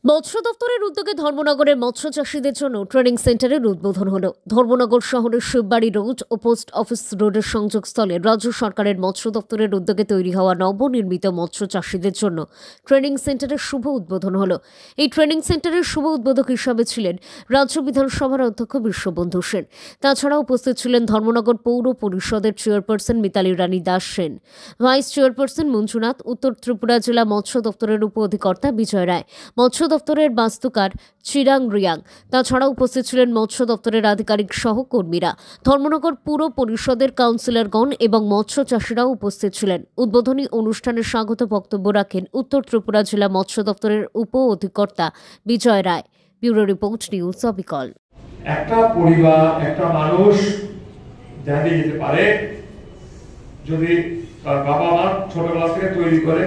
মৎস্য দপ্তরের উদ্যোগে ধর্মনগরের মৎস্য চাষীদের জন্য ট্রেনিং সেন্টারের উদ্বোধন হলো। ধর্মনগর শহরের শিববাড়ি রোড ও পোস্ট অফিস রোডের সংযোগস্থলে রাজ্য সরকারের মৎস্য দপ্তরের উদ্যোগে তৈরি হওয়া নবনির্মিত মৎস্য চাষীদের জন্য ট্রেনিং সেন্টারের শুভ উদ্বোধন হলো। এই ট্রেনিং সেন্টারের শুভ উদ্বোধক হিসাবে ছিলেন রাজ্য বিধানসভার অধ্যক্ষ বিশ্ববন্ধু সেন। তাছাড়া উপস্থিত ছিলেন ধর্মনগর পৌর পরিষদের চেয়ারপারসন মিতালি রানী দাস সেন, ভাইস চেয়ারপারসন মঞ্জুনাথ, উত্তর ত্রিপুরা জেলা মৎস্য দপ্তরের উপ অধিকর্তা বিজয় রায়, মৎস্য দপ্তরের বাস্তুকার চিরাং রিয়াং। তাছাড়া উপস্থিত ছিলেন মৎস্য দপ্তরের আধিকারিক সহ কর্মীরা। ধর্মনগর পুর পরিষদের কাউন্সিলরগণ এবং মৎস্য চাষীরাও উপস্থিত ছিলেন। উদ্বোধনী অনুষ্ঠানে স্বাগত বক্তব্য রাখেন উত্তর ত্রিপুরা জেলা মৎস্য দপ্তরের উপ অধিকর্তা বিজয় রায়। ব্যুরো রিপোর্ট, নিউজ অবিকল। একটা পরিবার, একটা মানুষ দাঁড়িয়ে যেতে পারে যদি তার বাবা মা ছোটবেলা থেকে তৈরি করে।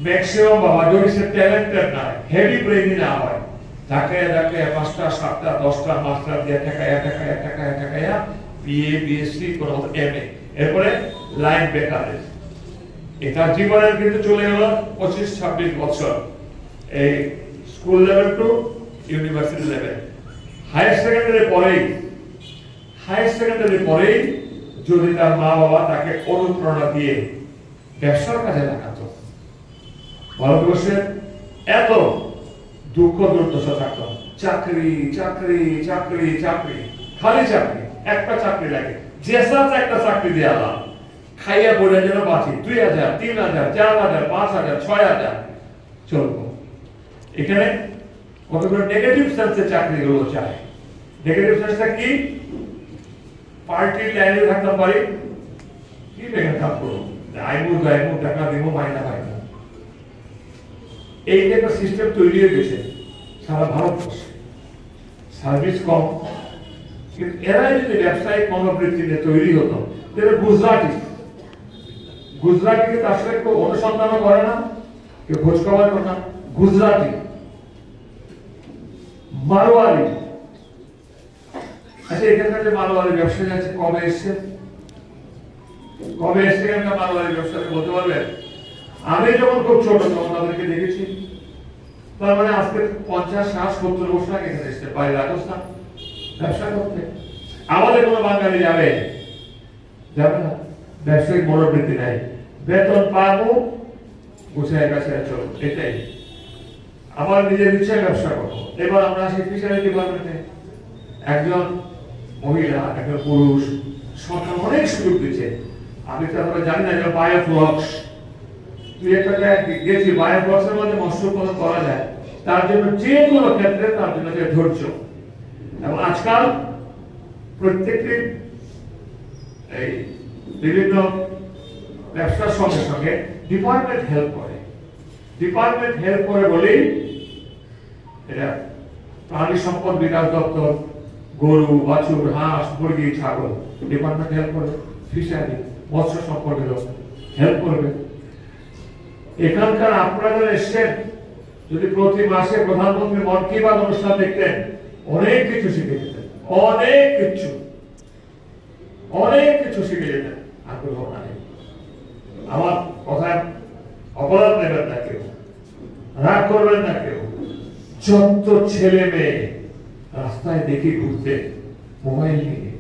ম্যাক্সিমাম বাবা যদি সে ট্যালেন্টেড না, হেভি ব্রেইনি না হয়, তাকে 5টা 7টা 10টা মাস্টার দিয়ে টাকায়া বিএ বিএসসি কোনো এমএ, এরপরে লাইন বেকারেজ। এটা জীবনের কিন্তু চলে গেল 25-26 বছর, এই school level to university level. Higher secondary পরেই যদি তার মা বাবা তাকে অনুপ্রেরণা দিয়ে ব্যবসার কাজে লাগাতো, ভারতবর্ষের এত দুঃখ দুর্দশা থাকতো, চাকরি চাকরি চাকরি চাকরি, খালি চাকরি, একটা চাকরি লাগে, যে সাথে একটা চাকরি দেওয়া লাভ, খাইয়া পড়ে যেন বাঁচি, 2000 3000 4000 5000 6000 চলবো। এখানে কতগুলো নেগেটিভ সেন্সে চাকরিগুলো চায়। নেগেটিভ সেন্সটা কি? পার্টির লাইনে থাকতে পারি, কি বেকার কাজ করবো, আইমু টাকা দিব, মাইনা পাইনা। এই যে একটা সিস্টেম তৈরি হয়ে গেছে সারা ভারতবর্ষে, সার্ভিস কম, কিন্তু এরাই যদি ব্যবসায়িক মনোবৃত্তিতে তৈরি হতো, তাহলে গুজরাটিকে তার সাথে কেউ অনুসন্ধানও করে না, কেউ খোঁজ খবর করে না। গুজরাটি, মারোয়ারি, আচ্ছা এখানকার যে মারোয়ারি ব্যবসায়ী আছে কবে এসছে এখানকার মারোয়ারি ব্যবসায়ী বলতে পারবেন? আমি যখন খুব ছোট তখন তাদেরকে দেখেছি। তার মানে আজকে 50-60-70 বছর আগে এখানে এসছে, বাইরে রাজস্থান ব্যবসা করতে। আমাদের কোনো বাঙালি যাবে না, ব্যবসায়িক মনোবৃত্তি নাই, বেতন পাবো গুছায় কাছে চলো, এটাই আমার নিজের ইচ্ছায় ব্যবসা করবো। এবার আমরা আসি ফিশারি ডিপার্টমেন্টে, একজন মহিলা একজন পুরুষ, সরকার অনেক সুযোগ দিচ্ছে। আমি তো আমরা জানি না যে বায়োফ্লক্স, তুই একটা জায়গায় গেছি, বায়োফ্লক্সের মধ্যে মৎস্য উৎপাদন করা যায়, তার জন্য যে কোনো ক্ষেত্রে তার জন্য ধৈর্য। এবং আজকাল প্রত্যেকটি এই বিভিন্ন ব্যবসার সঙ্গে সঙ্গে ডিপার্টমেন্ট হেল্প করে বলেই এটা প্রাণী সম্পদ বিকাশ দপ্তর, গরু বাছুর হাঁস মুরগি ছাগল ডিপার্টমেন্ট হেল্প করবে, ফিশারি মৎস্য সম্পর্কে হেল্প করবে। এখানকার আপনারা যারা এসছেন, যদি প্রতি মাসে প্রধানমন্ত্রী মন কি বাত অনুষ্ঠান দেখতেন, অনেক কিছু শিখে যেতেন, অনেক কিছু শিখে যেতেন। আগ্রহ নাই, আমার কথায় অপরাধ নেবেন না কেউ, রাগ করবেন না কেউ। যত ছেলে মেয়ে রাস্তায় দেখি ঘুরতে মোবাইল নিয়ে,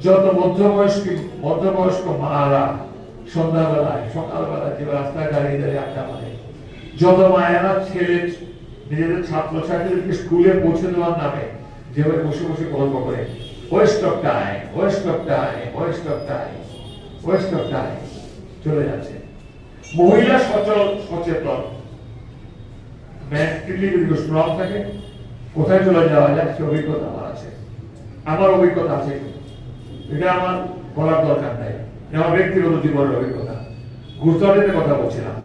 যত মধ্যবয়স্ক মারা সন্ধ্যাবেলায় সকালবেলায় যে রাস্তায় দাঁড়িয়ে আড্ডা মারে, যত মায়েরা ছেলে নিজেদের ছাত্রছাত্রীদেরকে স্কুলে পৌঁছে দেওয়ার নামে যেভাবে বসে বসে গল্প করে, ওয়েস্ট অফ টাইম চলে যাচ্ছে। মহিলা সচেতন, স্ট্রং থাকে, কোথায় চলে যাওয়া যায় সে অভিজ্ঞতা আমার আছে, আমার অভিজ্ঞতা আছে। এটা আমার বলার দরকার নাই, আমার ব্যক্তিগত জীবনের অভিজ্ঞতা। গুজরাটের কথা বলছিলাম।